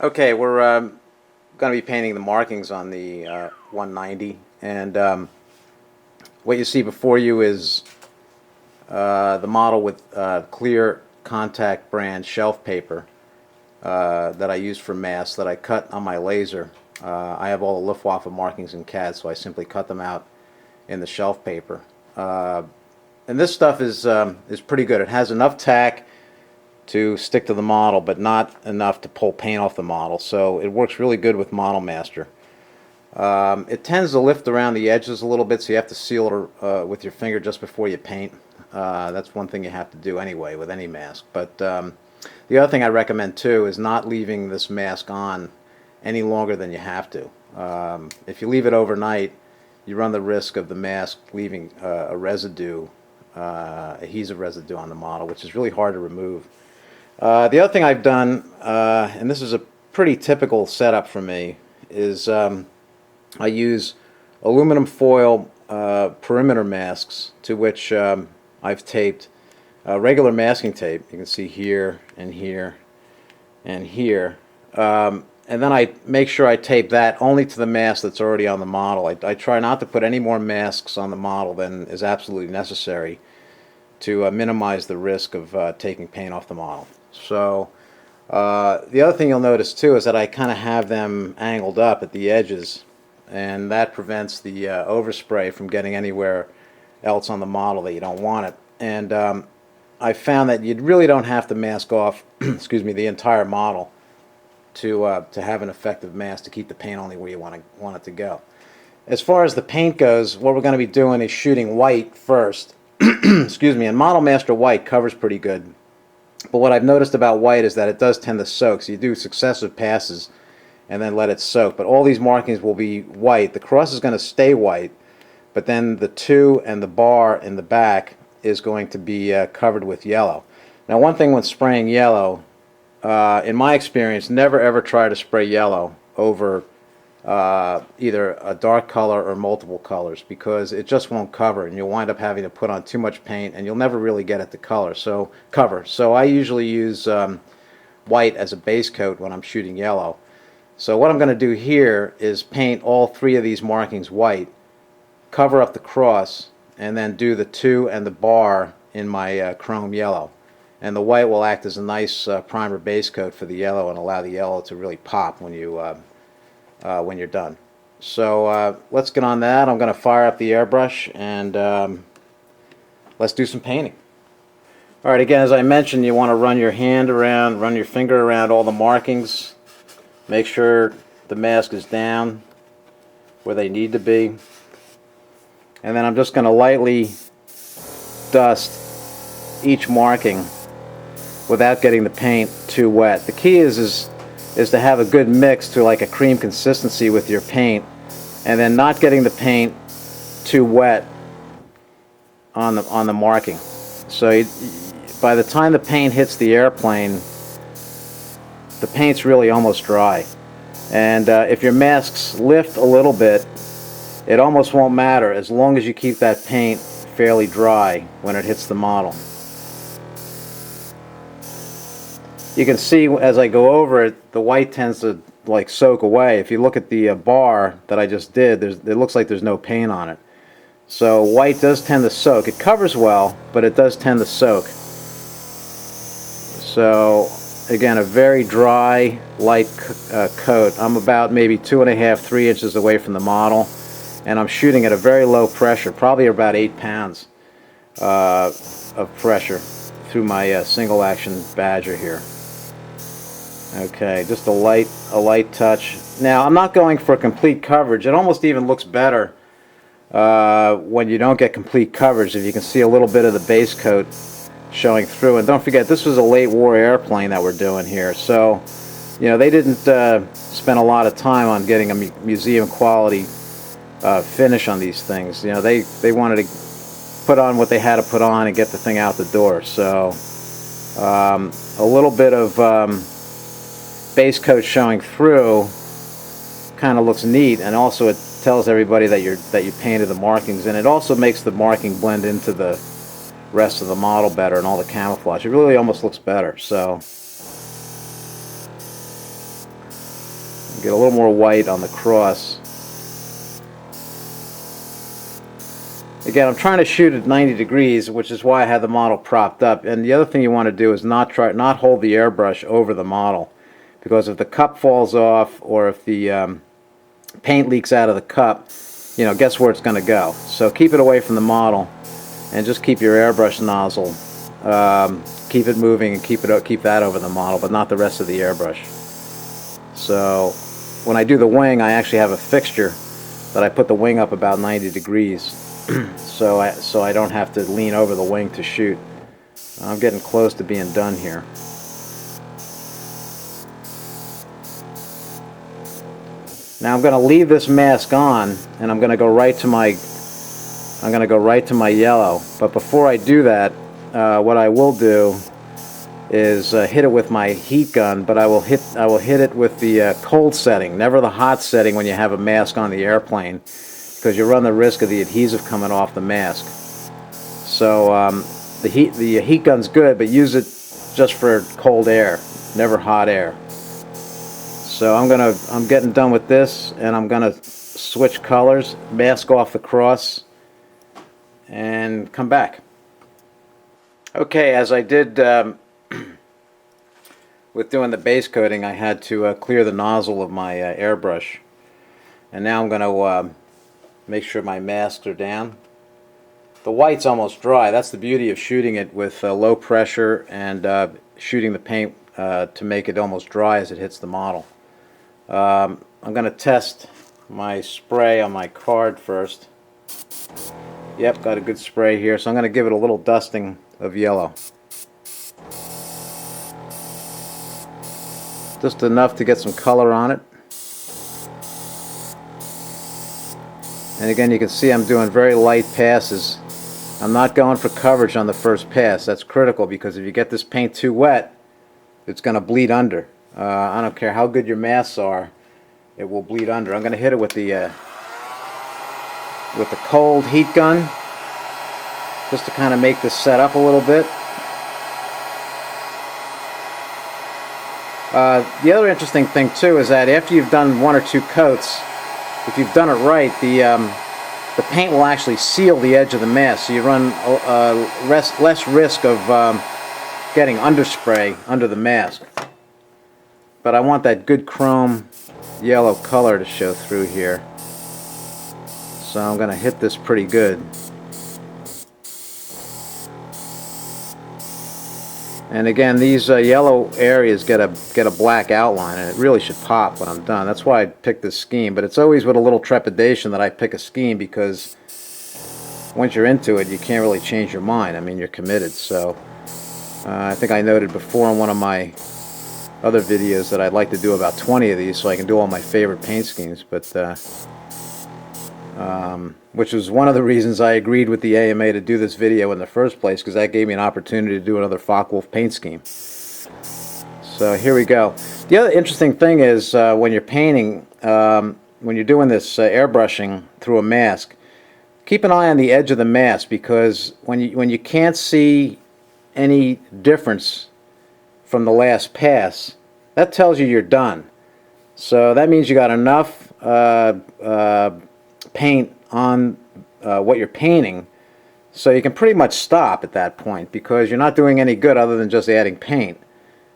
Okay, we're going to be painting the markings on the 190, and what you see before you is the model with clear contact brand shelf paper that I use for masks that I cut on my laser. I have all the Luftwaffe markings in CAD, so I simply cut them out in the shelf paper. And this stuff is pretty good. It has enough tack to stick to the model, but not enough to pull paint off the model. So it works really good with Model Master. It tends to lift around the edges a little bit, so you have to seal it with your finger just before you paint. That's one thing you have to do anyway with any mask. But the other thing I recommend too is not leaving this mask on any longer than you have to. If you leave it overnight, you run the risk of the mask leaving a residue, adhesive residue on the model, which is really hard to remove. The other thing I've done, and this is a pretty typical setup for me, is I use aluminum foil perimeter masks to which I've taped regular masking tape. You can see here and here and here. And then I make sure I tape that only to the mask that's already on the model. I try not to put any more masks on the model than is absolutely necessary to minimize the risk of taking paint off the model. So the other thing you'll notice too is that I kind of have them angled up at the edges, and that prevents the overspray from getting anywhere else on the model that you don't want it. And I found that you really don't have to mask off excuse me, the entire model to have an effective mask to keep the paint only where you want it to go. As far as the paint goes, what we're going to be doing is shooting white first. Excuse me, and Model Master white covers pretty good. But what I've noticed about white is that it does tend to soak. So you do successive passes and then let it soak. But all these markings will be white. The cross is going to stay white, but then the 2 and the bar in the back is going to be covered with yellow. Now, one thing when spraying yellow, in my experience, never ever try to spray yellow over either a dark color or multiple colors, because it just won't cover and you'll wind up having to put on too much paint and you'll never really get it to cover. So I usually use white as a base coat when I'm shooting yellow. So what I'm going to do here is paint all 3 of these markings white, cover up the cross, and then do the 2 and the bar in my chrome yellow. And the white will act as a nice primer base coat for the yellow and allow the yellow to really pop when you're done. So let's get on that. I'm going to fire up the airbrush and let's do some painting. Alright, again, as I mentioned, you want to run your hand around, run your finger around all the markings. Make sure the mask is down where they need to be. And then I'm just going to lightly dust each marking without getting the paint too wet. The key is to have a good mix to like a cream consistency with your paint, and then not getting the paint too wet on the marking. So by the time the paint hits the airplane, the paint's really almost dry. And if your masks lift a little bit, it almost won't matter as long as you keep that paint fairly dry when it hits the model. You can see as I go over it, the white tends to like soak away. If you look at the bar that I just did, it looks like there's no paint on it. So white does tend to soak. It covers well, but it does tend to soak. So again, a very dry, light coat. I'm about maybe 2.5, 3 inches away from the model, and I'm shooting at a very low pressure, probably about 8 pounds of pressure through my single action Badger here. Okay, just a light touch. Now, I'm not going for complete coverage. It almost even looks better when you don't get complete coverage, if you can see a little bit of the base coat showing through. And don't forget, this was a late war airplane that we're doing here, so you know they didn't spend a lot of time on getting a museum quality finish on these things. You know, they wanted to put on what they had to put on and get the thing out the door. So a little bit of base coat showing through kind of looks neat, and also it tells everybody that you painted the markings, and it also makes the marking blend into the rest of the model better and all the camouflage. It really almost looks better. So Get a little more white on the cross. Again, I'm trying to shoot at 90 degrees, which is why I had the model propped up. And the other thing you want to do is not hold the airbrush over the model, because if the cup falls off or if the paint leaks out of the cup, you know, guess where it's going to go. So keep it away from the model and just keep your airbrush nozzle. Keep it moving and keep that over the model, but not the rest of the airbrush. So when I do the wing, I actually have a fixture that I put the wing up about 90 degrees. so I don't have to lean over the wing to shoot. I'm getting close to being done here. Now I'm going to leave this mask on, and I'm going to go right to my yellow. But before I do that, what I will do is hit it with my heat gun, but I will hit it with the cold setting, never the hot setting when you have a mask on the airplane, because you run the risk of the adhesive coming off the mask. So the heat gun's good, but use it just for cold air, never hot air. So I'm getting done with this, and I'm gonna switch colors, mask off the cross, and come back. Okay, as I did with doing the base coating, I had to clear the nozzle of my airbrush, and now I'm gonna make sure my masks are down. The white's almost dry. That's the beauty of shooting it with low pressure and shooting the paint to make it almost dry as it hits the model. I'm going to test my spray on my card first. Yep, got a good spray here, so I'm going to give it a little dusting of yellow. Just enough to get some color on it. And again, you can see I'm doing very light passes. I'm not going for coverage on the first pass. That's critical, because if you get this paint too wet, it's going to bleed under. I don't care how good your masks are, it will bleed under. I'm going to hit it with the cold heat gun, just to kind of make this set up a little bit. The other interesting thing too is that after you've done one or two coats, if you've done it right, the paint will actually seal the edge of the mask, so you run less risk of getting underspray under the mask. But I want that good chrome yellow color to show through here, so I'm going to hit this pretty good. And again, these yellow areas get a black outline, and it really should pop when I'm done. That's why I picked this scheme, but it's always with a little trepidation that I pick a scheme, because once you're into it, you can't really change your mind. I mean, you're committed. So I think I noted before in one of my other videos that I'd like to do about 20 of these so I can do all my favorite paint schemes, but which was one of the reasons I agreed with the AMA to do this video in the first place, because that gave me an opportunity to do another Focke-Wulf paint scheme. So here we go. The other interesting thing is when you're painting, when you're doing this airbrushing through a mask, keep an eye on the edge of the mask, because when you can't see any difference from the last pass, that tells you you're done. So that means you got enough paint on what you're painting, so you can pretty much stop at that point, because you're not doing any good other than just adding paint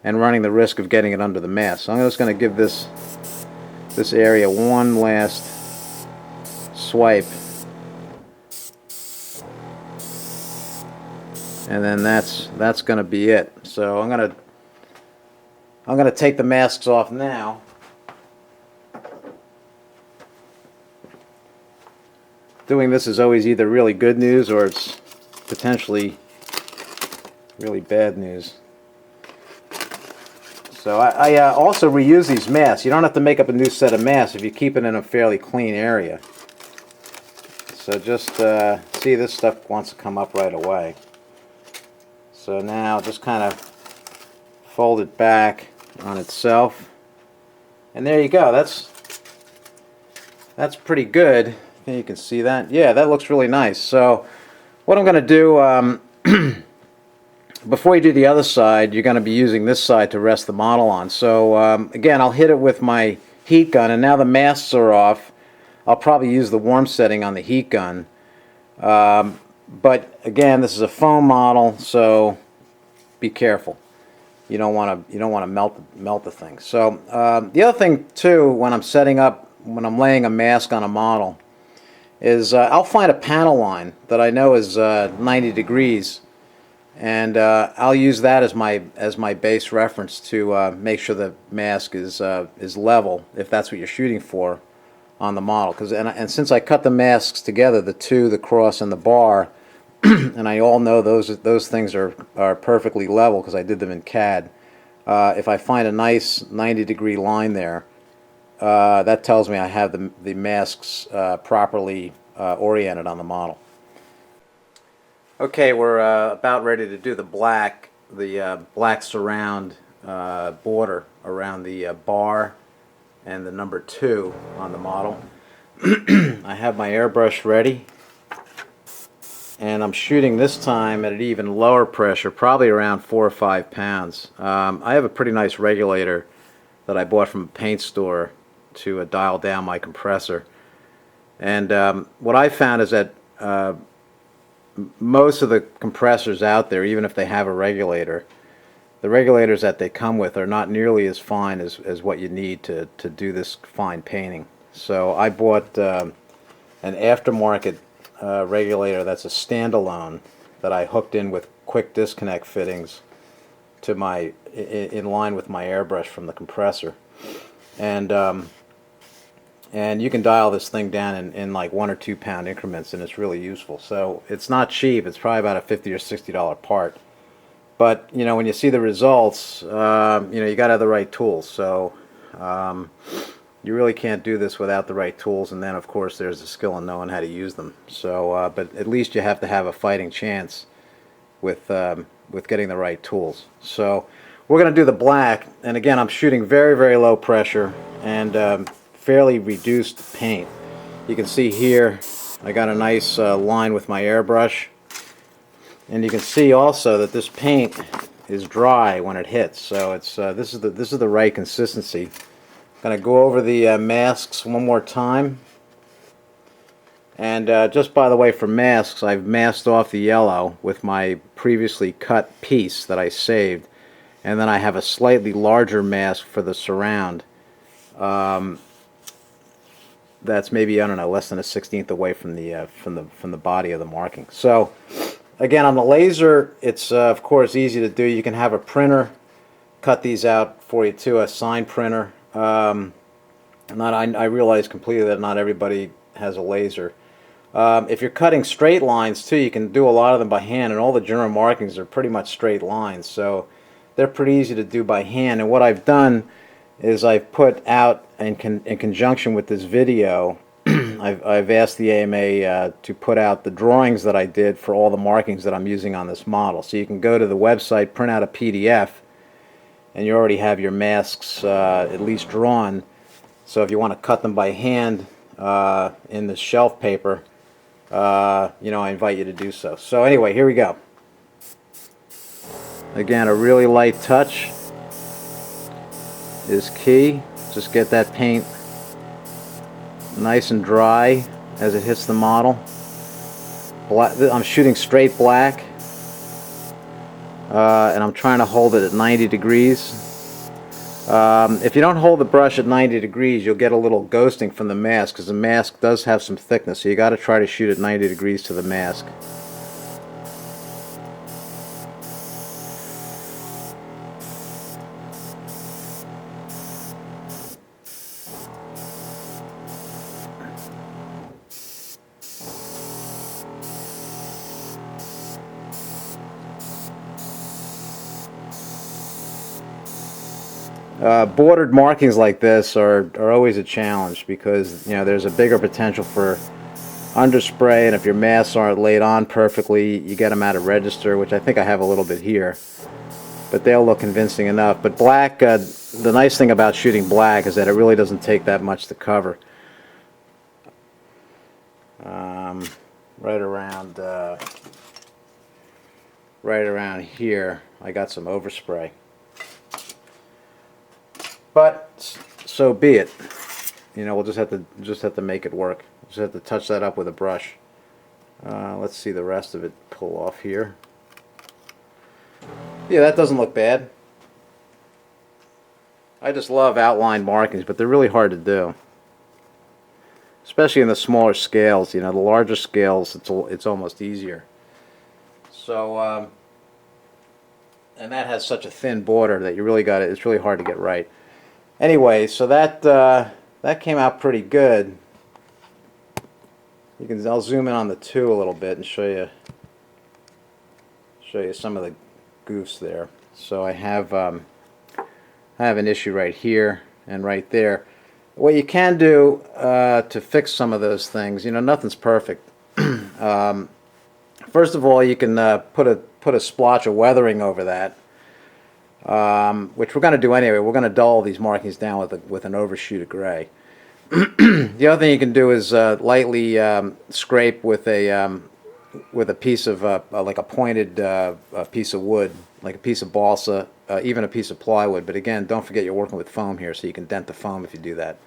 and running the risk of getting it under the mask. So I'm just going to give this area one last swipe, and then that's going to be it. So I'm going to take the masks off now. Doing this is always either really good news or it's potentially really bad news. So I also reuse these masks. You don't have to make up a new set of masks if you keep it in a fairly clean area. So just see, this stuff wants to come up right away. So now just kind of fold it back on itself, and there you go. That's pretty good. I think you can see that. Yeah, that looks really nice. So what I'm going to do, before you do the other side, you're going to be using this side to rest the model on. So again, I'll hit it with my heat gun, and now the masks are off. I'll probably use the warm setting on the heat gun. But again, this is a foam model, so be careful. You don't want to melt the thing. So the other thing too, when I'm laying a mask on a model, is I'll find a panel line that I know is 90 degrees, and I'll use that as my base reference to make sure the mask is level, if that's what you're shooting for on the model. And since I cut the masks together, the cross, and the bar, and I all know those things are perfectly level because I did them in CAD. If I find a nice 90-degree line there, that tells me I have the masks properly oriented on the model. Okay, we're about ready to do the black surround border around the bar and the number 2 on the model. I have my airbrush ready, and I'm shooting this time at an even lower pressure, probably around 4 or 5 pounds. I have a pretty nice regulator that I bought from a paint store to dial down my compressor. And what I found is that most of the compressors out there, even if they have a regulator, the regulators that they come with are not nearly as fine as what you need to do this fine painting. So I bought an aftermarket regulator that's a standalone that I hooked in with quick disconnect fittings to in line with my airbrush from the compressor. And you can dial this thing down in like 1 or 2 pound increments, and it's really useful. So it's not cheap. It's probably about a $50 or $60 part. But when you see the results, you got to have the right tools. So you really can't do this without the right tools. And then of course there's the skill in knowing how to use them. So but at least you have to have a fighting chance with getting the right tools. So we're going to do the black, and again I'm shooting very, very low pressure and fairly reduced paint. You can see here I got a nice line with my airbrush, and you can see also that this paint is dry when it hits. So it's this is the right consistency. I'm going to go over the masks one more time, and just by the way, for masks, I've masked off the yellow with my previously cut piece that I saved, and then I have a slightly larger mask for the surround. That's maybe, I don't know, less than a 1/16 away from the body of the marking. So again, on the laser, it's of course easy to do. You can have a printer cut these out for you too, a sign printer. I realize completely that not everybody has a laser. If you're cutting straight lines too, you can do a lot of them by hand, and all the general markings are pretty much straight lines, so they're pretty easy to do by hand. And what I've done is I've put out in conjunction with this video, I've asked the AMA to put out the drawings that I did for all the markings that I'm using on this model. So you can go to the website, print out a PDF, and you already have your masks at least drawn. So if you want to cut them by hand in the shelf paper, I invite you to do so. So anyway, here we go. Again, a really light touch is key. Just get that paint nice and dry as it hits the model. I'm shooting straight black, and I'm trying to hold it at 90 degrees. If you don't hold the brush at 90 degrees, you'll get a little ghosting from the mask, because the mask does have some thickness, so you got to try to shoot at 90 degrees to the mask. Bordered markings like this are always a challenge, because there's a bigger potential for underspray, and if your masks aren't laid on perfectly, you get them out of register, which I think I have a little bit here, but they'll look convincing enough. But black, the nice thing about shooting black is that it really doesn't take that much to cover. Right around here I got some overspray. But so be it. You know, we'll just have to make it work. Just have to touch that up with a brush. Let's see the rest of it pull off here. Yeah, that doesn't look bad. I just love outline markings, but they're really hard to do, especially in the smaller scales. You know, the larger scales, it's almost easier. So, and that has such a thin border that you really got it. It's really hard to get right. Anyway, so that came out pretty good. I'll zoom in on the 2 a little bit and show you some of the goofs there. So I have an issue right here and right there. What you can do to fix some of those things, you know, nothing's perfect. First of all, you can put a splotch of weathering over that, which we're going to do anyway. We're going to dull these markings down with an overshoot of gray. The other thing you can do is lightly scrape with a piece of like a pointed piece of wood, like a piece of balsa, even a piece of plywood. But again, don't forget you're working with foam here, so you can dent the foam if you do that.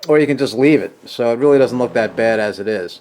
Or you can just leave it, so it really doesn't look that bad as it is.